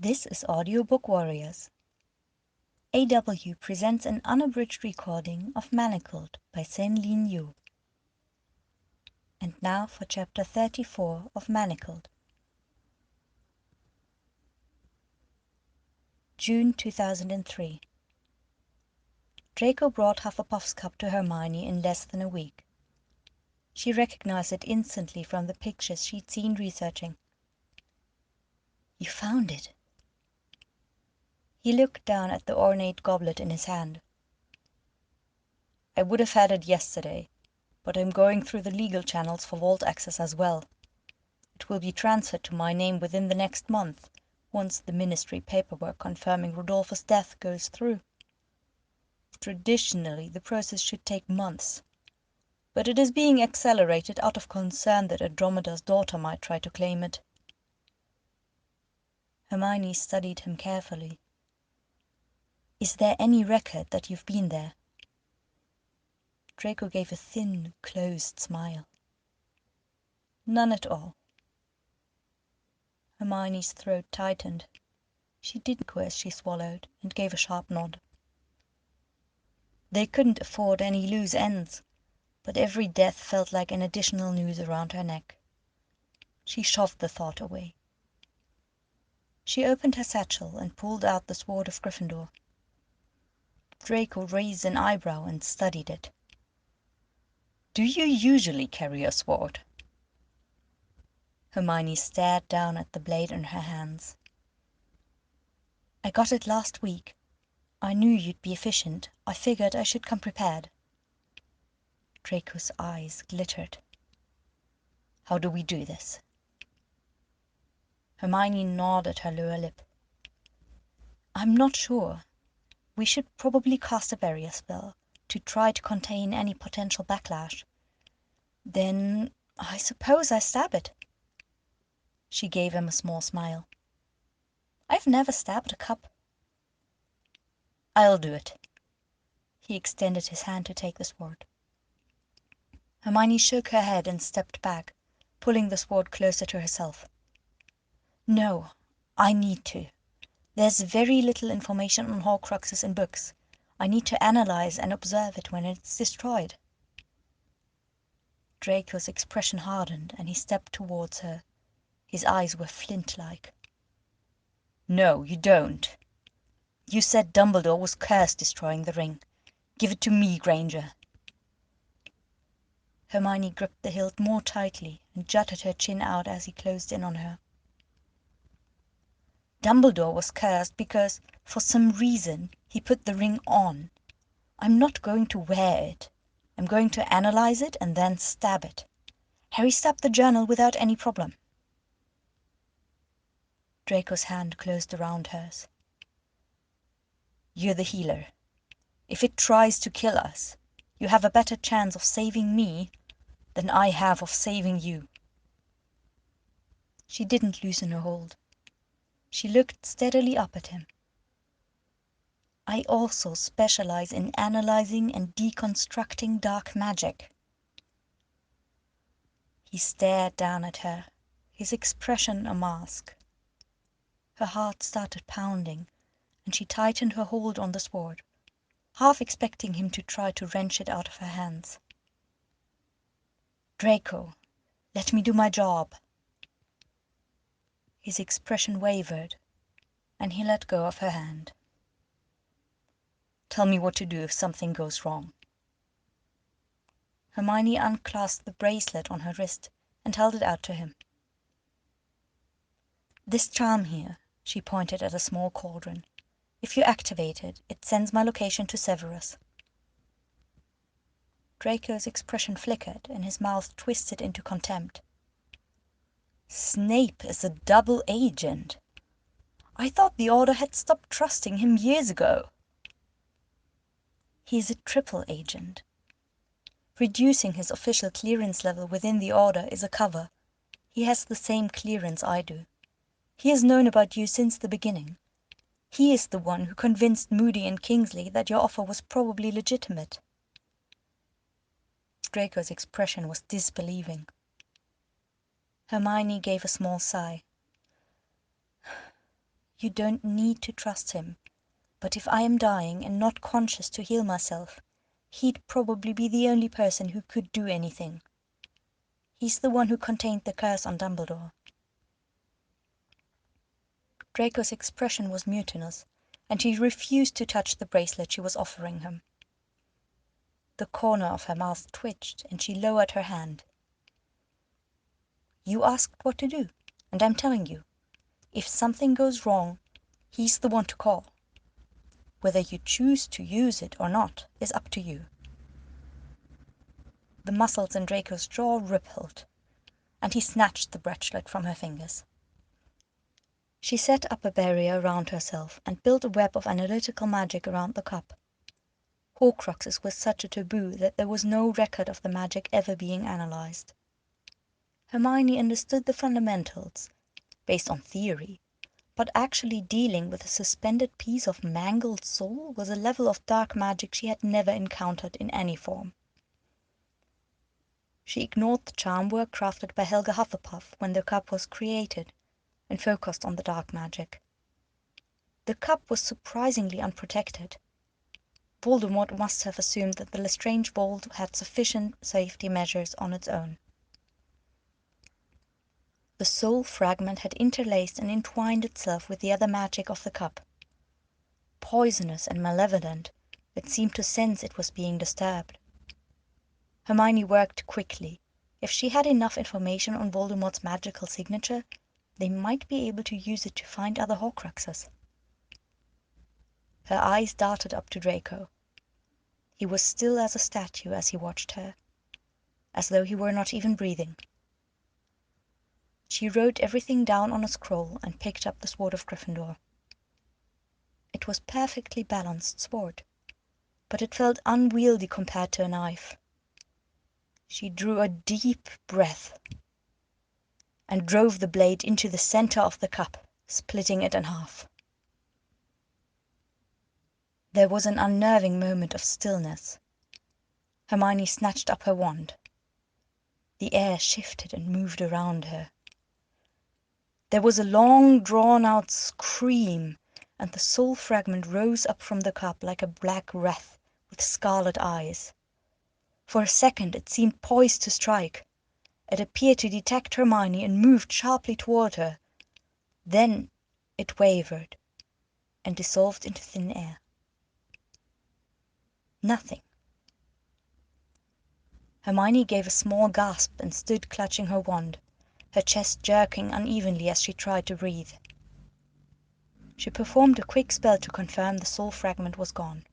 This is Audiobook Warriors. AW presents an unabridged recording of Manacled by SenLinYu. And now for chapter 34 of Manacled. June 2003. Draco brought Hufflepuff's cup to Hermione in less than a week. She recognized it instantly from the pictures she'd seen researching. "You found it." He looked down at the ornate goblet in his hand. "I would have had it yesterday, but I'm going through the legal channels for vault access as well. It will be transferred to my name within the next month, once the ministry paperwork confirming Rodolphus' death goes through. Traditionally, the process should take months, but it is being accelerated out of concern that Andromeda's daughter might try to claim it." Hermione studied him carefully. "Is there any record that you've been there?" Draco gave a thin, closed smile. "None at all." Hermione's throat tightened. She did go as she swallowed, and gave a sharp nod. They couldn't afford any loose ends, but every death felt like an additional noose around her neck. She shoved the thought away. She opened her satchel and pulled out the sword of Gryffindor. Draco raised an eyebrow and studied it. "Do you usually carry a sword?" Hermione stared down at the blade in her hands. "I got it last week. I knew you'd be efficient. I figured I should come prepared." Draco's eyes glittered. "How do we do this?" Hermione nodded her lower lip. "I'm not sure. We should probably cast a barrier spell to try to contain any potential backlash. Then I suppose I stab it." She gave him a small smile. "I've never stabbed a cup." "I'll do it." He extended his hand to take the sword. Hermione shook her head and stepped back, pulling the sword closer to herself. "No, I need to. There's very little information on Horcruxes in books. I need to analyze and observe it when it's destroyed." Draco's expression hardened, and he stepped towards her. His eyes were flint-like. "No, you don't. You said Dumbledore was cursed destroying the ring. Give it to me, Granger." Hermione gripped the hilt more tightly and jutted her chin out as he closed in on her. "Dumbledore was cursed because, for some reason, he put the ring on. I'm not going to wear it. I'm going to analyze it and then stab it. Harry stabbed the journal without any problem." Draco's hand closed around hers. "You're the healer. If it tries to kill us, you have a better chance of saving me than I have of saving you." She didn't loosen her hold. She looked steadily up at him. "I also specialize in analyzing and deconstructing dark magic." He stared down at her, his expression a mask. Her heart started pounding, and she tightened her hold on the sword, half expecting him to try to wrench it out of her hands. "Draco, let me do my job." His expression wavered, and he let go of her hand. "Tell me what to do if something goes wrong." Hermione unclasped the bracelet on her wrist and held it out to him. "This charm here," she pointed at a small cauldron. "If you activate it, it sends my location to Severus." Draco's expression flickered and his mouth twisted into contempt. "Snape is a double agent. I thought the Order had stopped trusting him years ago." "He is a triple agent. Reducing his official clearance level within the Order is a cover. He has the same clearance I do. He has known about you since the beginning. He is the one who convinced Moody and Kingsley that your offer was probably legitimate." Draco's expression was disbelieving. Hermione gave a small sigh. You don't need to trust him. But if I am dying and not conscious to heal myself, he'd probably be the only person who could do anything. He's the one who contained the curse on Dumbledore." Draco's expression was mutinous, and he refused to touch the bracelet she was offering him. The corner of her mouth twitched, and she lowered her hand. "You asked what to do, and I'm telling you. If something goes wrong, he's the one to call. Whether you choose to use it or not is up to you." The muscles in Draco's jaw rippled, and he snatched the bracelet from her fingers. She set up a barrier around herself and built a web of analytical magic around the cup. Horcruxes were such a taboo that there was no record of the magic ever being analyzed. Hermione understood the fundamentals, based on theory, but actually dealing with a suspended piece of mangled soul was a level of dark magic she had never encountered in any form. She ignored the charm work crafted by Helga Hufflepuff when the cup was created, and focused on the dark magic. The cup was surprisingly unprotected. Voldemort must have assumed that the Lestrange vault had sufficient safety measures on its own. The soul fragment had interlaced and entwined itself with the other magic of the cup. Poisonous and malevolent, it seemed to sense it was being disturbed. Hermione worked quickly. If she had enough information on Voldemort's magical signature, they might be able to use it to find other Horcruxes. Her eyes darted up to Draco. He was still as a statue as he watched her, as though he were not even breathing. She wrote everything down on a scroll and picked up the Sword of Gryffindor. It was perfectly balanced sword, but it felt unwieldy compared to a knife. She drew a deep breath and drove the blade into the center of the cup, splitting it in half. There was an unnerving moment of stillness. Hermione snatched up her wand. The air shifted and moved around her. There was a long, drawn-out scream, and the soul fragment rose up from the cup like a black wraith with scarlet eyes. For a second it seemed poised to strike. It appeared to detect Hermione and moved sharply toward her. Then it wavered and dissolved into thin air. Nothing. Hermione gave a small gasp and stood clutching her wand, her chest jerking unevenly as she tried to breathe. She performed a quick spell to confirm the soul fragment was gone.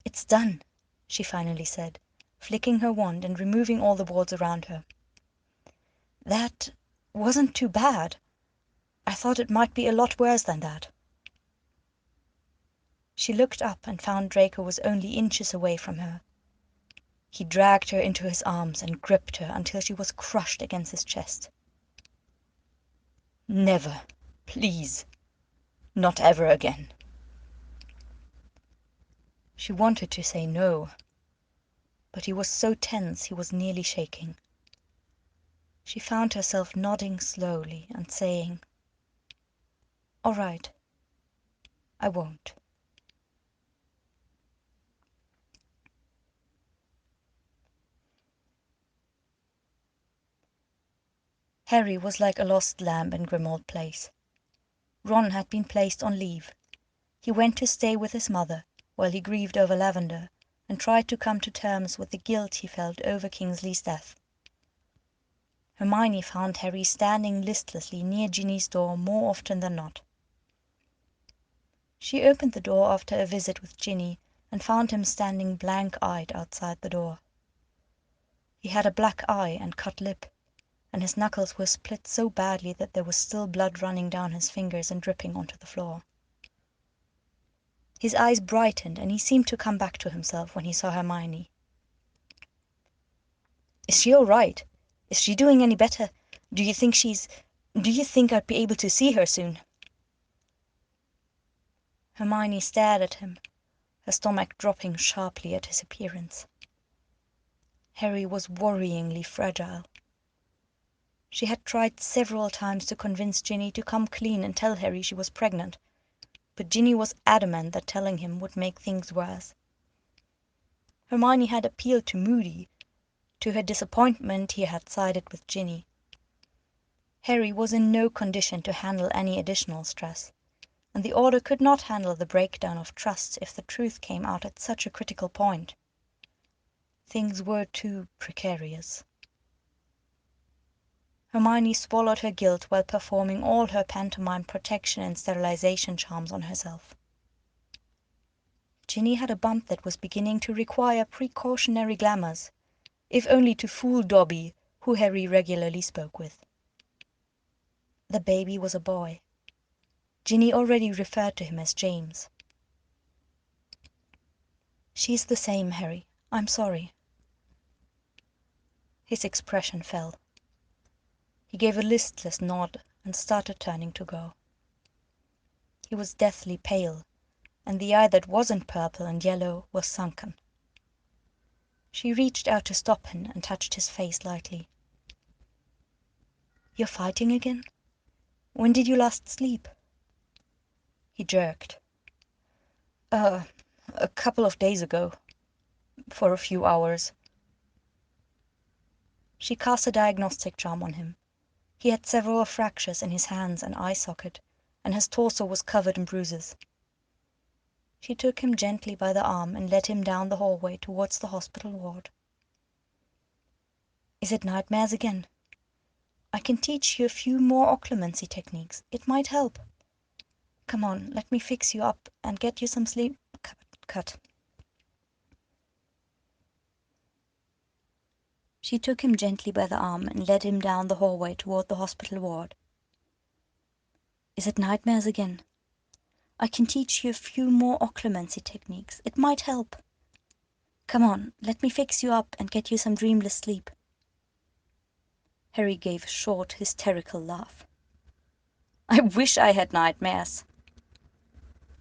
"It's done," she finally said, flicking her wand and removing all the wards around her. "That wasn't too bad. I thought it might be a lot worse than that." She looked up and found Draco was only inches away from her. He dragged her into his arms and gripped her until she was crushed against his chest. "Never, please, not ever again." She wanted to say no, but he was so tense he was nearly shaking. She found herself nodding slowly and saying, "All right, I won't." Harry was like a lost lamb in Grimmauld Place. Ron had been placed on leave. He went to stay with his mother while he grieved over Lavender and tried to come to terms with the guilt he felt over Kingsley's death. Hermione found Harry standing listlessly near Ginny's door more often than not. She opened the door after a visit with Ginny and found him standing blank-eyed outside the door. He had a black eye and cut lip, and his knuckles were split so badly that there was still blood running down his fingers and dripping onto the floor. His eyes brightened, and he seemed to come back to himself when he saw Hermione. "Is she all right? Is she doing any better? Do you think I'd be able to see her soon?" Hermione stared at him, her stomach dropping sharply at his appearance. Harry was worryingly fragile. She had tried several times to convince Ginny to come clean and tell Harry she was pregnant, but Ginny was adamant that telling him would make things worse. Hermione had appealed to Moody. To her disappointment, he had sided with Ginny. Harry was in no condition to handle any additional stress, and the Order could not handle the breakdown of trust if the truth came out at such a critical point. Things were too precarious. Hermione swallowed her guilt while performing all her pantomime protection and sterilization charms on herself. Ginny had a bump that was beginning to require precautionary glamours, if only to fool Dobby, who Harry regularly spoke with. The baby was a boy. Ginny already referred to him as James. "She's the same, Harry. I'm sorry." His expression fell. He gave a listless nod and started turning to go. He was deathly pale, and the eye that wasn't purple and yellow was sunken. She reached out to stop him and touched his face lightly. "You're fighting again? When did you last sleep?" He jerked. A couple of days ago. For a few hours." She cast a diagnostic charm on him. He had several fractures in his hands and eye socket, and his torso was covered in bruises. She took him gently by the arm and led him down the hallway towards the hospital ward. "Is it nightmares again? I can teach you a few more occlumency techniques. It might help. Come on, let me fix you up and get you some sleep." Cut. She took him gently by the arm and led him down the hallway toward the hospital ward. "Is it nightmares again? I can teach you a few more occlumency techniques. It might help. Come on, let me fix you up and get you some dreamless sleep." Harry gave a short, hysterical laugh. "I wish I had nightmares."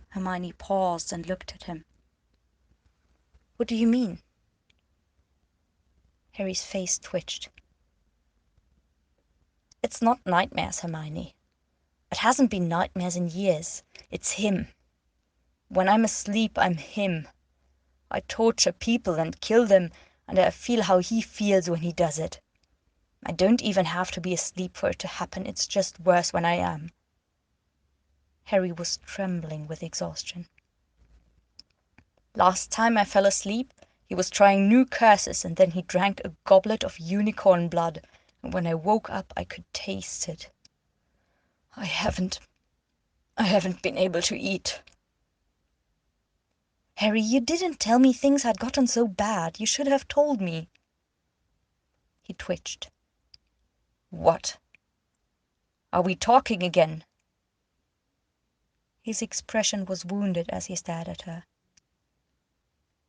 Hermione paused and looked at him. "What do you mean?" Harry's face twitched. "It's not nightmares, Hermione. It hasn't been nightmares in years. It's him. When I'm asleep, I'm him. I torture people and kill them, and I feel how he feels when he does it. I don't even have to be asleep for it to happen. It's just worse when I am." Harry was trembling with exhaustion. "Last time I fell asleep, he was trying new curses, and then he drank a goblet of unicorn blood, and when I woke up I could taste it. I haven't been able to eat." "Harry, you didn't tell me things had gotten so bad. You should have told me." He twitched. "What? Are we talking again?" His expression was wounded as he stared at her.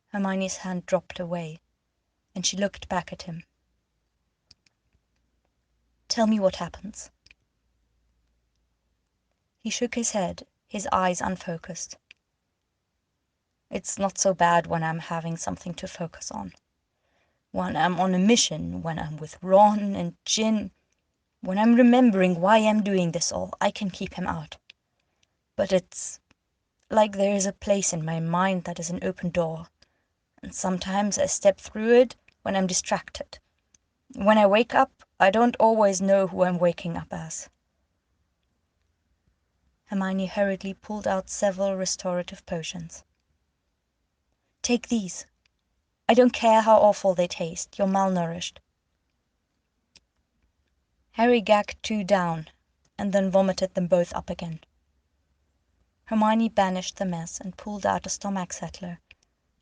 Hermione's hand dropped away, and she looked back at him. "Tell me what happens." He shook his head, his eyes unfocused. "It's not so bad when I'm having something to focus on. When I'm on a mission, when I'm with Ron and Gin, when I'm remembering why I'm doing this all, I can keep him out. But it's like there is a place in my mind that is an open door, and sometimes I step through it when I'm distracted. When I wake up, I don't always know who I'm waking up as." Hermione hurriedly pulled out several restorative potions. "Take these. I don't care how awful they taste. You're malnourished." Harry gagged 2 down, and then vomited them both up again. Hermione banished the mess and pulled out a stomach settler,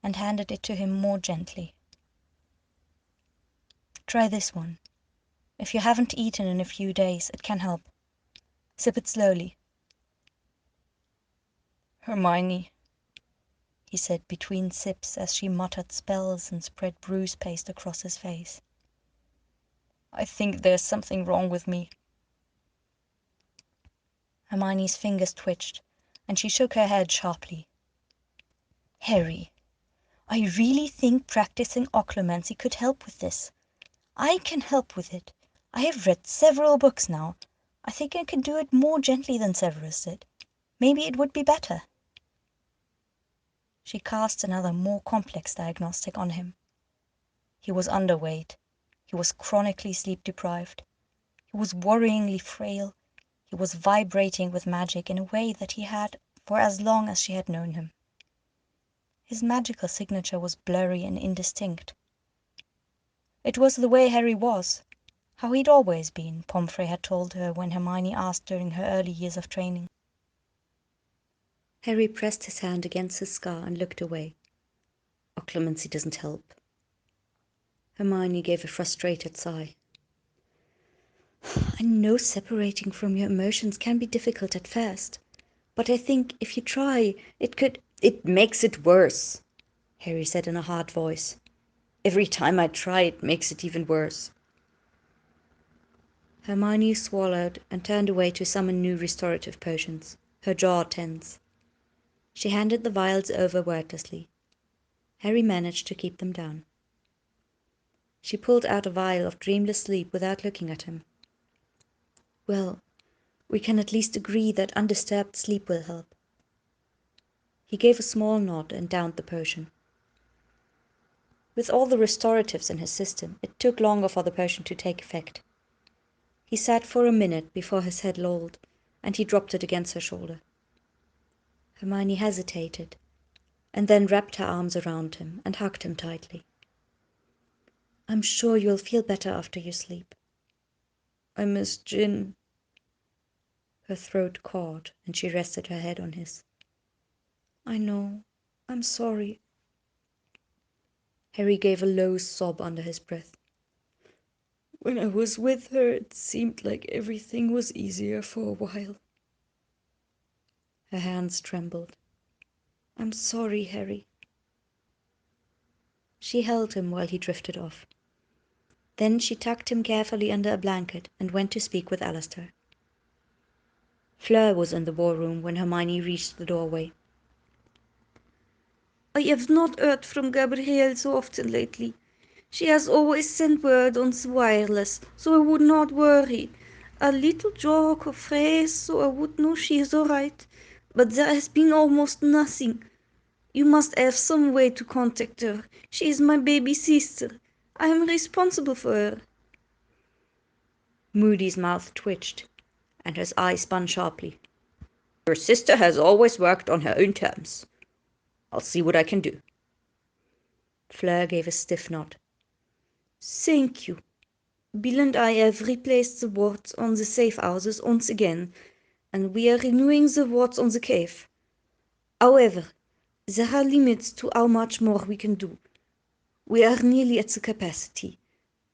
and handed it to him more gently. "Try this one. If you haven't eaten in a few days, it can help. Sip it slowly." "Hermione," he said between sips as she muttered spells and spread bruise paste across his face. "I think there's something wrong with me." Hermione's fingers twitched, and she shook her head sharply. "Harry, I really think practicing occlumency could help with this. I can help with it. I have read several books now. I think I can do it more gently than Severus did. Maybe it would be better." She cast another, more complex diagnostic on him. He was underweight. He was chronically sleep-deprived. He was worryingly frail. He was vibrating with magic in a way that he had for as long as she had known him. His magical signature was blurry and indistinct. It was the way Harry was, how he'd always been, Pomfrey had told her when Hermione asked during her early years of training. Harry pressed his hand against his scar and looked away. Occlumency doesn't help. Hermione gave a frustrated sigh. I know separating from your emotions can be difficult at first, but I think if you try, it could... It makes it worse, Harry said in a hard voice. Every time I try, it makes it even worse. Hermione swallowed and turned away to summon new restorative potions, her jaw tense. She handed the vials over wordlessly. Harry managed to keep them down. She pulled out a vial of dreamless sleep without looking at him. Well, we can at least agree that undisturbed sleep will help. He gave a small nod and downed the potion. With all the restoratives in his system, it took longer for the potion to take effect. He sat for a minute before his head lolled, and he dropped it against her shoulder. Hermione hesitated, and then wrapped her arms around him and hugged him tightly. I'm sure you'll feel better after you sleep. I miss Jin. Her throat caught, and she rested her head on his. I know. I'm sorry. Harry gave a low sob under his breath. When I was with her, it seemed like everything was easier for a while. Her hands trembled. I'm sorry, Harry. She held him while he drifted off. Then she tucked him carefully under a blanket and went to speak with Alistair. Fleur was in the war room when Hermione reached the doorway. I have not heard from Gabrielle so often lately. She has always sent word on the wireless, so I would not worry. A little joke or phrase, so I would know she is all right. But there has been almost nothing. You must have some way to contact her. She is my baby sister. I am responsible for her. Moody's mouth twitched, and his eye spun sharply. Your sister has always worked on her own terms. I'll see what I can do. Fleur gave a stiff nod. Thank you. Bill and I have replaced the wards on the safe houses once again, and we are renewing the wards on the cave. However, there are limits to how much more we can do. We are nearly at the capacity.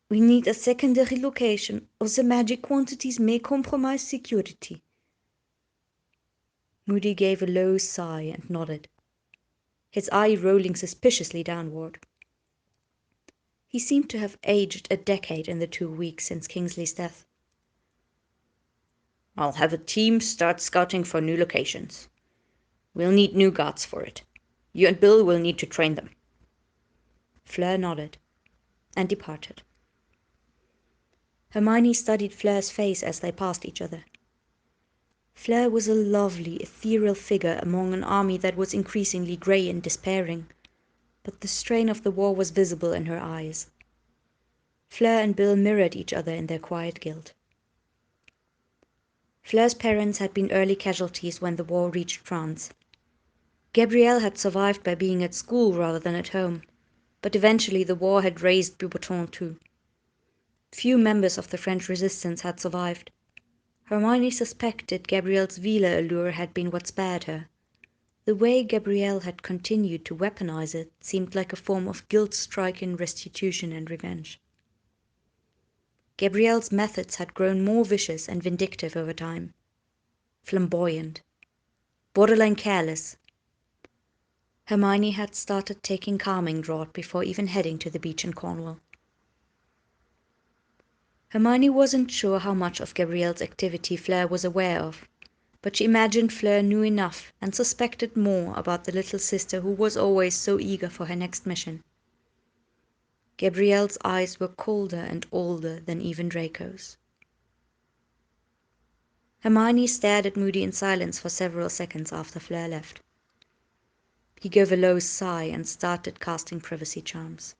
We need a secondary location, or the magic quantities may compromise security. Moody gave a low sigh and nodded, his eye rolling suspiciously downward. He seemed to have aged a decade in the 2 weeks since Kingsley's death. I'll have a team start scouting for new locations. We'll need new guards for it. You and Bill will need to train them. Fleur nodded and departed. Hermione studied Fleur's face as they passed each other. Fleur was a lovely, ethereal figure among an army that was increasingly grey and despairing, but the strain of the war was visible in her eyes. Fleur and Bill mirrored each other in their quiet guilt. Fleur's parents had been early casualties when the war reached France. Gabrielle had survived by being at school rather than at home, but eventually the war had raised Beauxbaton too. Few members of the French resistance had survived. Hermione suspected Gabrielle's Vila allure had been what spared her. The way Gabrielle had continued to weaponize it seemed like a form of guilt-stricken restitution and revenge. Gabrielle's methods had grown more vicious and vindictive over time. Flamboyant. Borderline careless. Hermione had started taking calming draught before even heading to the beach in Cornwall. Hermione wasn't sure how much of Gabrielle's activity Fleur was aware of, but she imagined Fleur knew enough and suspected more about the little sister who was always so eager for her next mission. Gabrielle's eyes were colder and older than even Draco's. Hermione stared at Moody in silence for several seconds after Fleur left. He gave a low sigh and started casting privacy charms.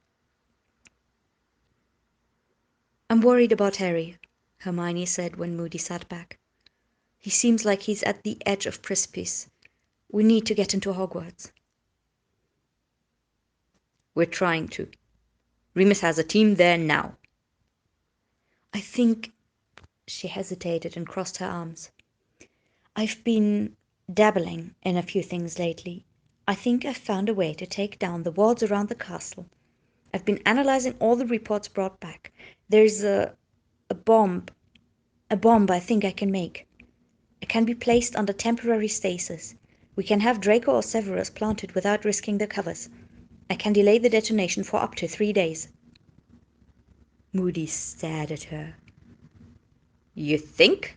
"I'm worried about Harry," Hermione said when Moody sat back. "He seems like he's at the edge of precipice. We need to get into Hogwarts." "We're trying to. Remus has a team there now." "I think—" She hesitated and crossed her arms. "I've been dabbling in a few things lately. I think I've found a way to take down the walls around the castle. I've been analyzing all the reports brought back. There's a bomb I think I can make. It can be placed under temporary stasis. We can have Draco or Severus planted without risking the covers. I can delay the detonation for up to 3 days." Moody stared at her. "You think?"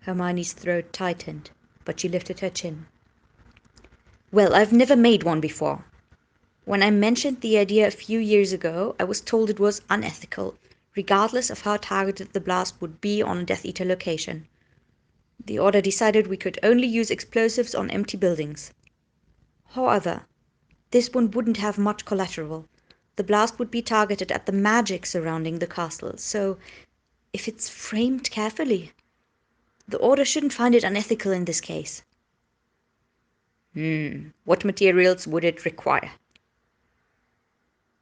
Hermione's throat tightened, but she lifted her chin. "Well, I've never made one before. When I mentioned the idea a few years ago, I was told it was unethical, regardless of how targeted the blast would be on a Death Eater location. The Order decided we could only use explosives on empty buildings. However, this one wouldn't have much collateral. The blast would be targeted at the magic surrounding the castle, so if it's framed carefully, the Order shouldn't find it unethical in this case." What materials would it require?"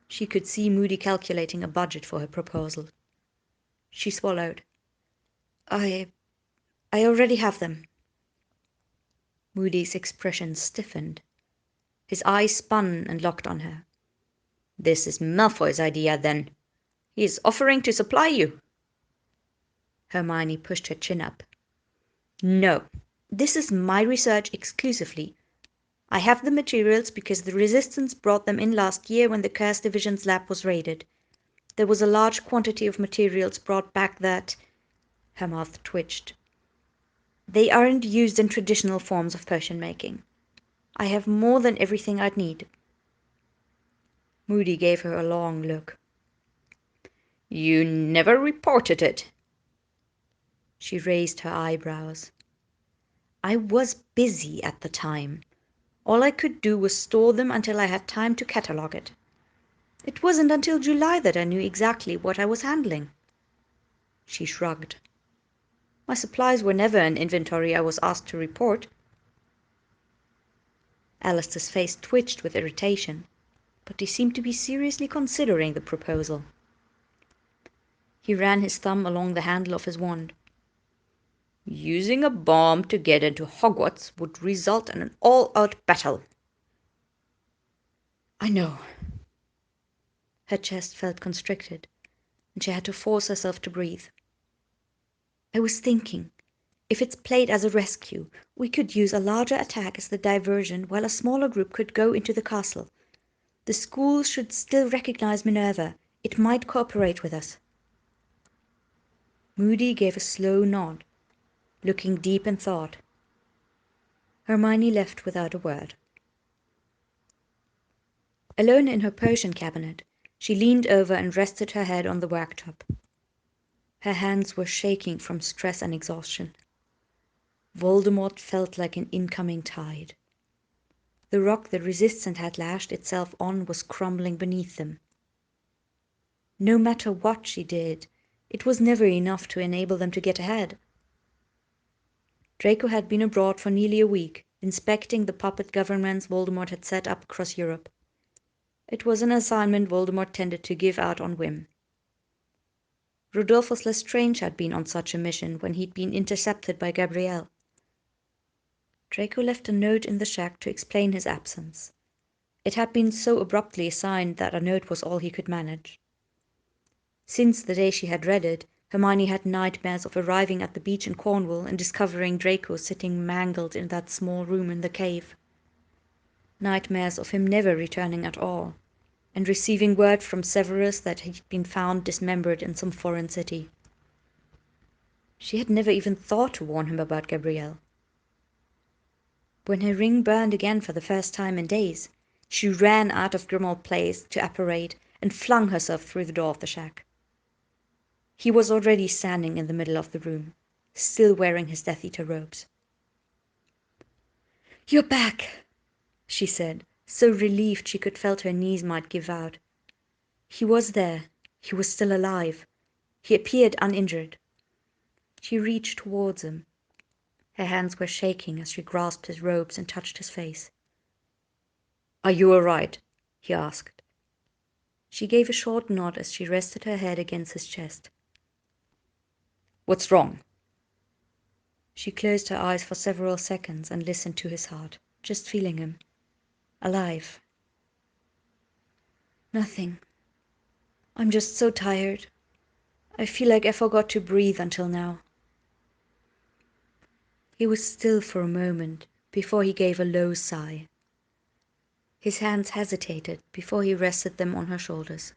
She could see Moody calculating a budget for her proposal. She swallowed. I already have them." Moody's expression stiffened. His eyes spun and locked on her. "This is Malfoy's idea, then. He is offering to supply you." Hermione pushed her chin up. "No, this is my research exclusively. I have the materials because the Resistance brought them in last year when the Curse Division's lab was raided. There was a large quantity of materials brought back that—" Her mouth twitched. "They aren't used in traditional forms of potion making. I have more than everything I'd need." Moody gave her a long look. "You never reported it." She raised her eyebrows. "I was busy at the time. All I could do was store them until I had time to catalog it. It wasn't until July that I knew exactly what I was handling." She shrugged. "My supplies were never an inventory I was asked to report." Alistair's face twitched with irritation, but he seemed to be seriously considering the proposal. He ran his thumb along the handle of his wand. "Using a bomb to get into Hogwarts would result in an all-out battle." "I know." Her chest felt constricted, and she had to force herself to breathe. "I was thinking, if it's played as a rescue, we could use a larger attack as the diversion while a smaller group could go into the castle. The school should still recognize Minerva. It might cooperate with us." Moody gave a slow nod, looking deep in thought. Hermione left without a word. Alone in her potion cabinet, she leaned over and rested her head on the worktop. Her hands were shaking from stress and exhaustion. Voldemort felt like an incoming tide. The rock the Resistance had lashed itself on was crumbling beneath them. No matter what she did, it was never enough to enable them to get ahead. Draco had been abroad for nearly a week, inspecting the puppet governments Voldemort had set up across Europe. It was an assignment Voldemort tended to give out on whim. Rodolphus Lestrange had been on such a mission when he'd been intercepted by Gabrielle. Draco left a note in the shack to explain his absence. It had been so abruptly assigned that a note was all he could manage. Since the day she had read it, Hermione had nightmares of arriving at the beach in Cornwall and discovering Draco sitting mangled in that small room in the cave. Nightmares of him never returning at all, and receiving word from Severus that he'd been found dismembered in some foreign city. She had never even thought to warn him about Gabrielle. When her ring burned again for the first time in days, She ran out of Grimmauld Place to apparate and flung herself through the door of the shack. He was already standing in the middle of the room, still wearing his Death Eater robes. "You're back," she said, so relieved she could felt her knees might give out. He was there. He was still alive. He appeared uninjured. She reached towards him. Her hands were shaking as she grasped his robes and touched his face. "Are you all right?" he asked. She gave a short nod as she rested her head against his chest. "What's wrong?" She closed her eyes for several seconds and listened to his heart, just feeling him. Alive. "Nothing. I'm just so tired. I feel like I forgot to breathe until now." He was still for a moment before he gave a low sigh. His hands hesitated before he rested them on her shoulders.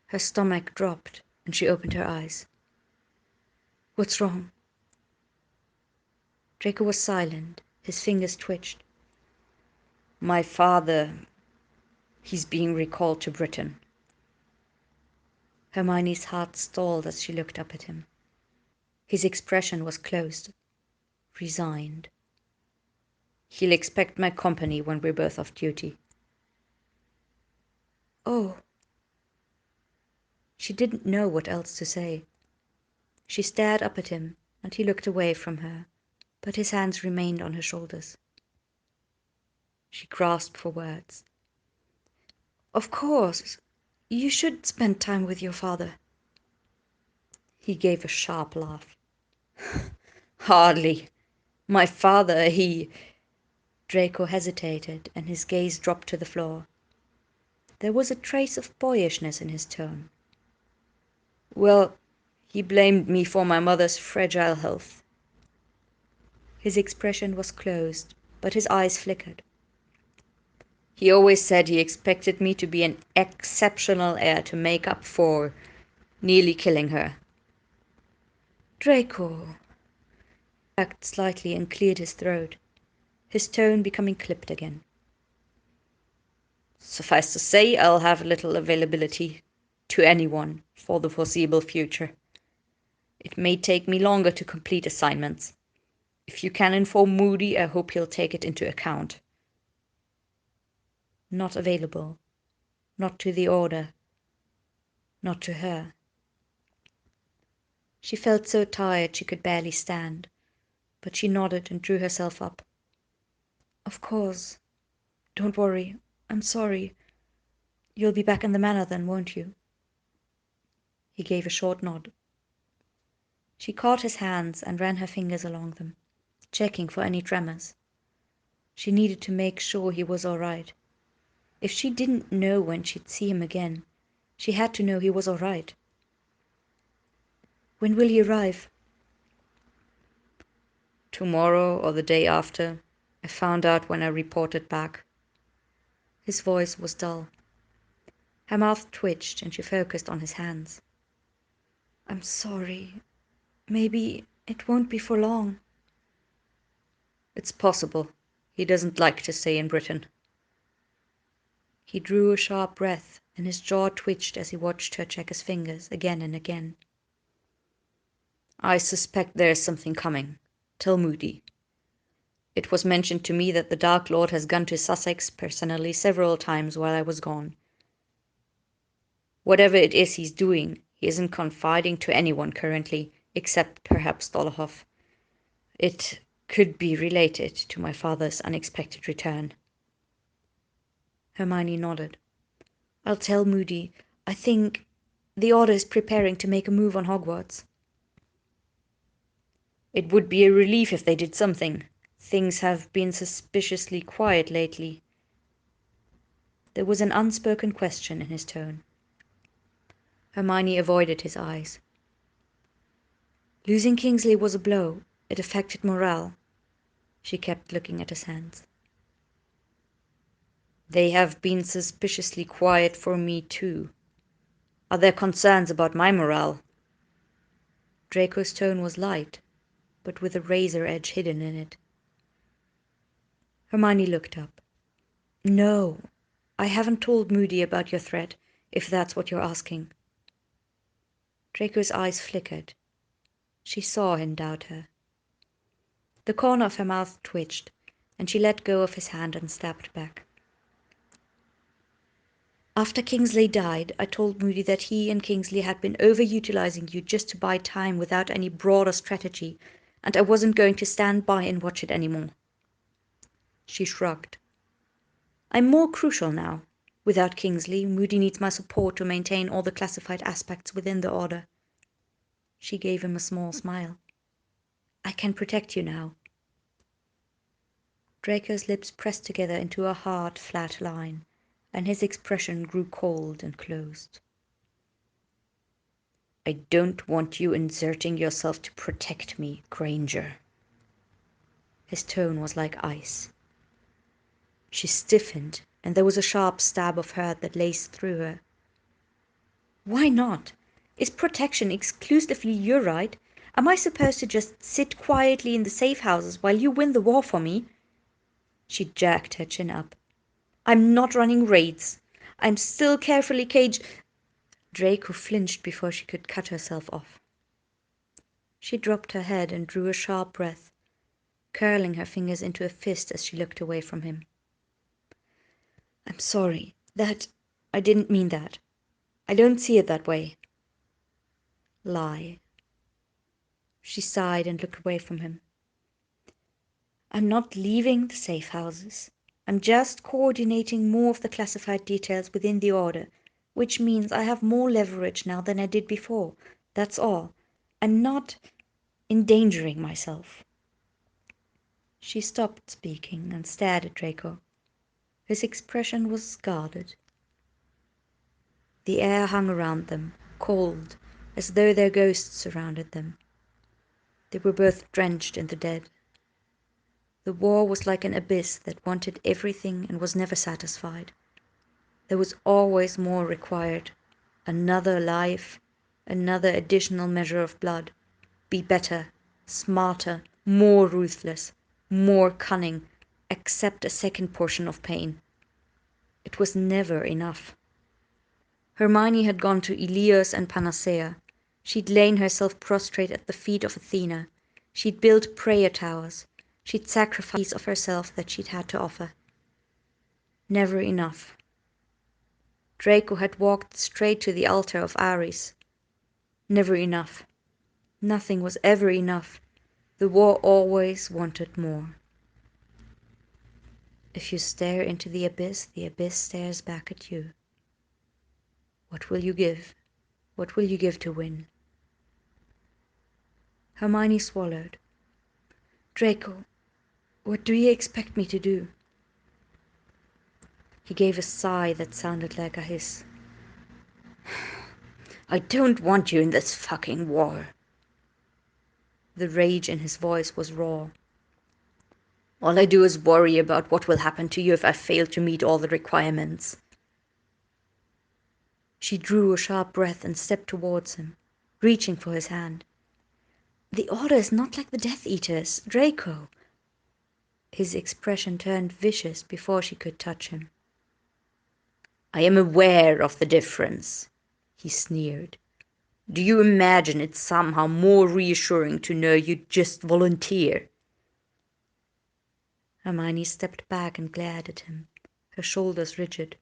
Her stomach dropped and she opened her eyes. "What's wrong?" Draco was silent. His fingers twitched. "My father, he's being recalled to Britain." Hermione's heart stalled as she looked up at him. His expression was closed, resigned. "He'll expect my company when we're both off duty." "Oh." She didn't know what else to say. She stared up at him, and he looked away from her, but his hands remained on her shoulders. She grasped for words. "Of course. You should spend time with your father." He gave a sharp laugh. "Hardly. My father, he—" Draco hesitated, and his gaze dropped to the floor. There was a trace of boyishness in his tone. "Well, he blamed me for my mother's fragile health." His expression was closed, but his eyes flickered. "He always said he expected me to be an exceptional heir to make up for nearly killing her." "Draco." He backed slightly and cleared his throat, his tone becoming clipped again. "Suffice to say, I'll have little availability to anyone for the foreseeable future. It may take me longer to complete assignments. If you can inform Moody, I hope he'll take it into account." Not available. Not to the Order. Not to her. She felt so tired she could barely stand, but she nodded and drew herself up. "Of course. Don't worry. I'm sorry. You'll be back in the manor then, won't you?" He gave a short nod. She caught his hands and ran her fingers along them, checking for any tremors. She needed to make sure he was all right. If she didn't know when she'd see him again, she had to know he was all right. "When will he arrive?" "Tomorrow or the day after. I found out when I reported back." His voice was dull. Her mouth twitched and she focused on his hands. "I'm sorry. Maybe it won't be for long." "It's possible. He doesn't like to stay in Britain." He drew a sharp breath, and his jaw twitched as he watched her check his fingers again and again. "I suspect there's something coming. Tell Moody. It was mentioned to me that the Dark Lord has gone to Sussex personally several times while I was gone. Whatever it is he's doing, he isn't confiding to anyone currently, except perhaps Dolohov. It could be related to my father's unexpected return." Hermione nodded. "I'll tell Moody. I think the Order is preparing to make a move on Hogwarts." "It would be a relief if they did something. Things have been suspiciously quiet lately." There was an unspoken question in his tone. Hermione avoided his eyes. "Losing Kingsley was a blow. It affected morale." She kept looking at his hands. "They have been suspiciously quiet for me too. Are there concerns about my morale?" Draco's tone was light, but with a razor edge hidden in it. Hermione looked up. No, I haven't told Moody about your threat, if that's what you're asking. Draco's eyes flickered. She saw him doubt her. The corner of her mouth twitched, and she let go of his hand and stepped back. After Kingsley died, I told Moody that he and Kingsley had been overutilizing you just to buy time without any broader strategy, and I wasn't going to stand by and watch it anymore. She shrugged. I'm more crucial now. Without Kingsley, Moody needs my support to maintain all the classified aspects within the Order. She gave him a small smile. I can protect you now. Draco's lips pressed together into a hard, flat line, and his expression grew cold and closed. I don't want you inserting yourself to protect me, Granger. His tone was like ice. She stiffened, and there was a sharp stab of hurt that laced through her. Why not? Is protection exclusively your right? Am I supposed to just sit quietly in the safe houses while you win the war for me? She jerked her chin up. I'm not running raids. I'm still carefully caged. Draco flinched before she could cut herself off. She dropped her head and drew a sharp breath, curling her fingers into a fist as she looked away from him. I'm sorry. I didn't mean that. I don't see it that way. Lie. She sighed and looked away from him. I'm not leaving the safe houses. I'm just coordinating more of the classified details within the Order, which means I have more leverage now than I did before. That's all. I'm not endangering myself. She stopped speaking and stared at Draco. His expression was guarded. The air hung around them, cold, as though their ghosts surrounded them. They were both drenched in the dead. The war was like an abyss that wanted everything and was never satisfied. There was always more required. Another life, another additional measure of blood. Be better, smarter, more ruthless, more cunning, accept a second portion of pain. It was never enough. Hermione had gone to Ilios and Panacea. She'd lain herself prostrate at the feet of Athena. She'd built prayer towers. She'd sacrificed of herself that she'd had to offer. Never enough. Draco had walked straight to the altar of Ares. Never enough. Nothing was ever enough. The war always wanted more. If you stare into the abyss stares back at you. What will you give? What will you give to win? Hermione swallowed. Draco, what do you expect me to do? He gave a sigh that sounded like a hiss. I don't want you in this fucking war. The rage in his voice was raw. All I do is worry about what will happen to you if I fail to meet all the requirements. She drew a sharp breath and stepped towards him, reaching for his hand. The Order is not like the Death Eaters, Draco. His expression turned vicious before she could touch him. I am aware of the difference, he sneered. Do you imagine it's somehow more reassuring to know you just volunteer? Hermione stepped back and glared at him, her shoulders rigid.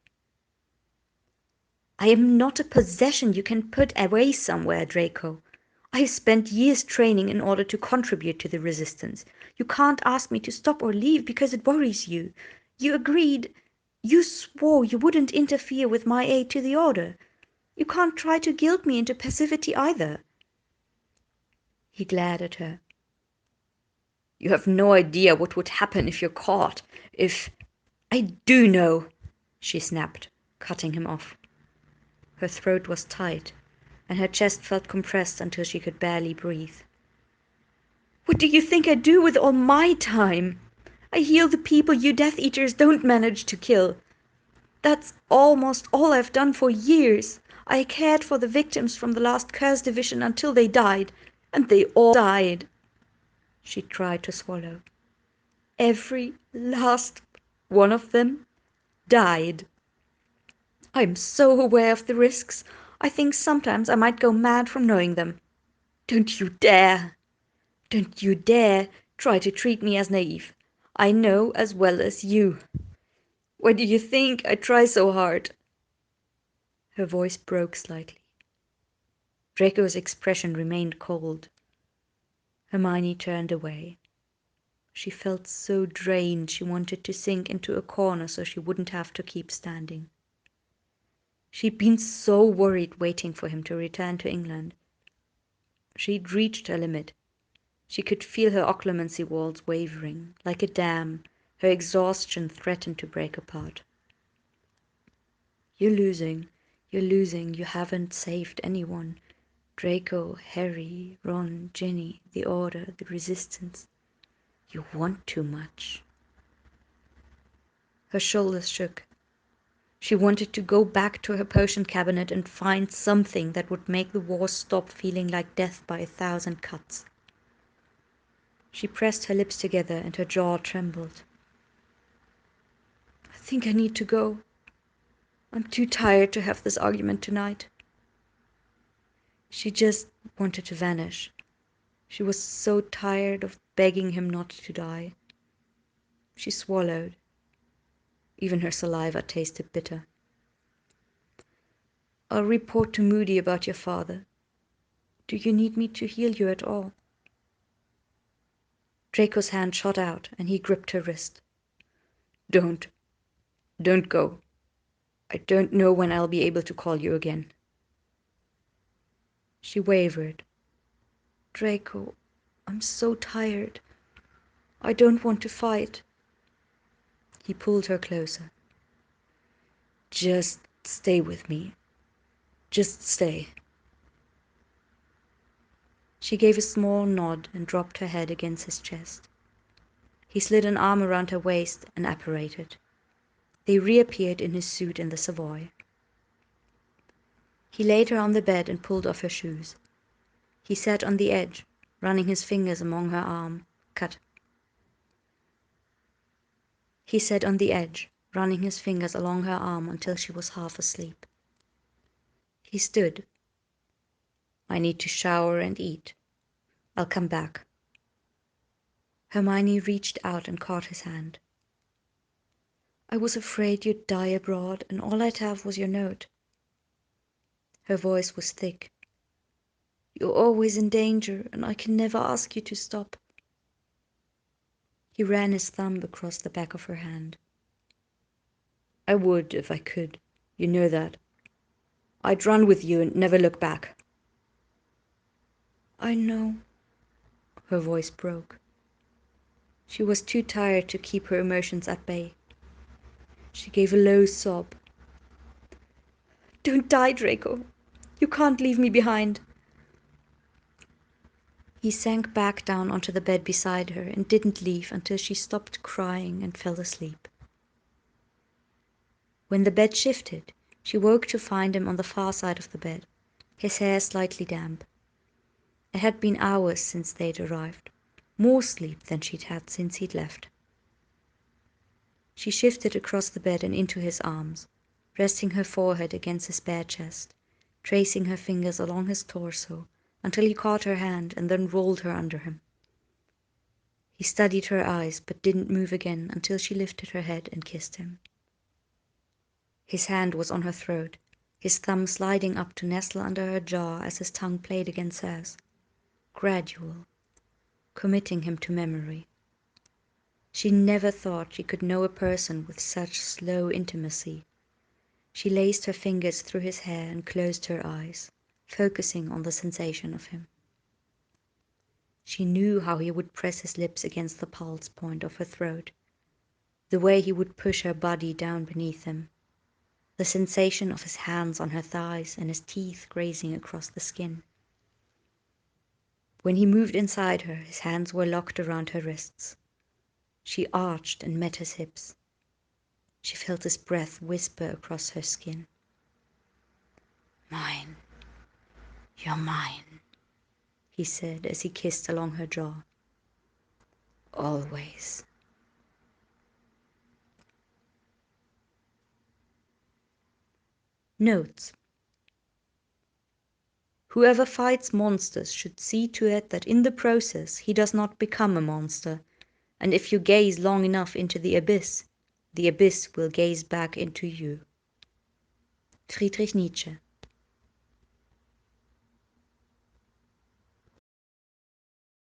I am not a possession you can put away somewhere, Draco. I have spent years training in order to contribute to the resistance. You can't ask me to stop or leave because it worries you. You agreed. You swore you wouldn't interfere with my aid to the Order. You can't try to guilt me into passivity either. He glared at her. You have no idea what would happen if you're caught. I do know, she snapped, cutting him off. Her throat was tight, and her chest felt compressed until she could barely breathe. What do you think I do with all my time? I heal the people you Death Eaters don't manage to kill. That's almost all I've done for years. I cared for the victims from the last Curse Division until they died, and they all died. She tried to swallow. Every last one of them. died. I'm so aware of the risks. I think sometimes I might go mad from knowing them. Don't you dare try to treat me as naive. I know as well as you. Why do you think I try so hard?" Her voice broke slightly. Draco's expression remained cold. Hermione turned away. She felt so drained she wanted to sink into a corner so she wouldn't have to keep standing. She'd been so worried waiting for him to return to England. She'd reached her limit. She could feel her occlumency walls wavering. Like a dam, her exhaustion threatened to break apart. You're losing. You haven't saved anyone. Draco, Harry, Ron, Ginny, the Order, the Resistance. You want too much." Her shoulders shook. She wanted to go back to her potion cabinet and find something that would make the war stop feeling like death by 1,000 cuts. She pressed her lips together and her jaw trembled. "I think I need to go. I'm too tired to have this argument tonight." She just wanted to vanish. She was so tired of begging him not to die. She swallowed. Even her saliva tasted bitter. "I'll report to Moody about your father. Do you need me to heal you at all?" Draco's hand shot out and he gripped her wrist. Don't go. I don't know when I'll be able to call you again." She wavered. "Draco, I'm so tired. I don't want to fight." He pulled her closer. "Just stay with me. Just stay." She gave a small nod and dropped her head against his chest. He slid an arm around her waist and apparated. They reappeared in his suit in the Savoy. He laid her on the bed and pulled off her shoes. He sat on the edge, running his fingers along her arm. He sat on the edge, running his fingers along her arm until she was half asleep. He stood. "I need to shower and eat. I'll come back." Hermione reached out and caught his hand. "I was afraid you'd die abroad, and all I'd have was your note." Her voice was thick. "You're always in danger, and I can never ask you to stop." He ran his thumb across the back of her hand. "I would if I could. You know that. I'd run with you and never look back." "I know." Her voice broke. She was too tired to keep her emotions at bay. She gave a low sob. "Don't die, Draco. You can't leave me behind." He sank back down onto the bed beside her and didn't leave until she stopped crying and fell asleep. When the bed shifted, she woke to find him on the far side of the bed, his hair slightly damp. It had been hours since they'd arrived, more sleep than she'd had since he'd left. She shifted across the bed and into his arms, resting her forehead against his bare chest, tracing her fingers along his torso until he caught her hand and then rolled her under him. He studied her eyes but didn't move again until she lifted her head and kissed him. His hand was on her throat, his thumb sliding up to nestle under her jaw as his tongue played against hers. Gradual, committing him to memory. She never thought she could know a person with such slow intimacy. She laced her fingers through his hair and closed her eyes, focusing on the sensation of him. She knew how he would press his lips against the pulse point of her throat, the way he would push her body down beneath him, the sensation of his hands on her thighs and his teeth grazing across the skin. When he moved inside her, his hands were locked around her wrists. She arched and met his hips. She felt his breath whisper across her skin. "Mine, you're mine," he said as he kissed along her jaw. "Always." Notes. Whoever fights monsters should see to it that in the process he does not become a monster, and if you gaze long enough into the abyss will gaze back into you. Friedrich Nietzsche.